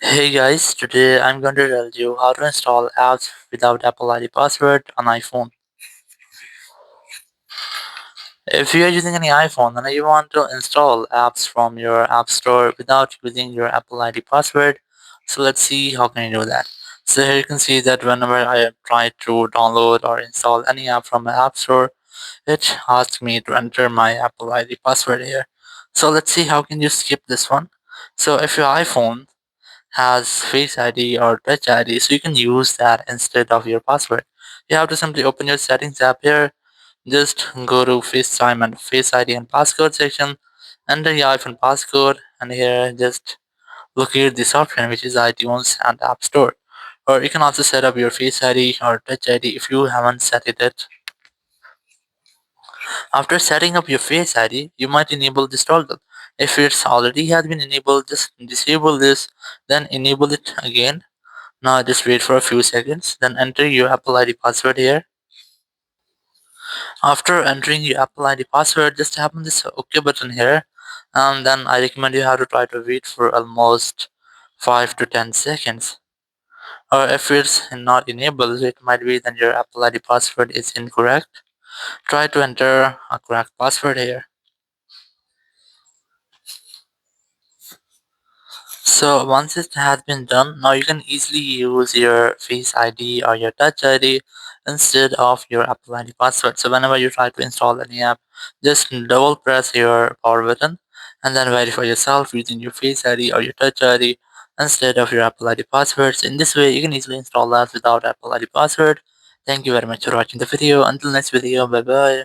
Hey guys, today I'm going to tell you how to install apps without Apple ID password on iPhone. If you are using any iPhone and you want to install apps from your App Store without using your Apple ID password, so let's see how can you do that. So here you can see that whenever I try to download or install any app from my App Store, it asks me to enter my Apple ID password here. So let's see how can you skip this one. So if your iPhone has Face ID or Touch ID, so you can use that instead of your password. You have to simply open your settings app here, just go to FaceTime and Face ID and passcode section, enter your iPhone passcode, and here just locate the software which is iTunes and App Store. Or you can also set up your Face ID or Touch ID if you haven't set it yet. After setting up your Face ID, you might enable this toggle. If it's already has been enabled, just disable this, then enable it again. Now just wait for a few seconds, then enter your Apple ID password here. After entering your Apple ID password, just tap on this OK button here, and then I recommend you have to try to wait for almost 5 to 10 seconds. Or if it's not enabled, it might be that your Apple ID password is incorrect. Try to enter a correct password here. So once it has been done, now you can easily use your Face ID or your Touch ID instead of your Apple ID password. So whenever you try to install any app, just double press your power button and then verify yourself using your Face ID or your Touch ID instead of your Apple ID passwords. In this way, you can easily install apps without Apple ID password. Thank you very much for watching the video. Until next video, bye bye.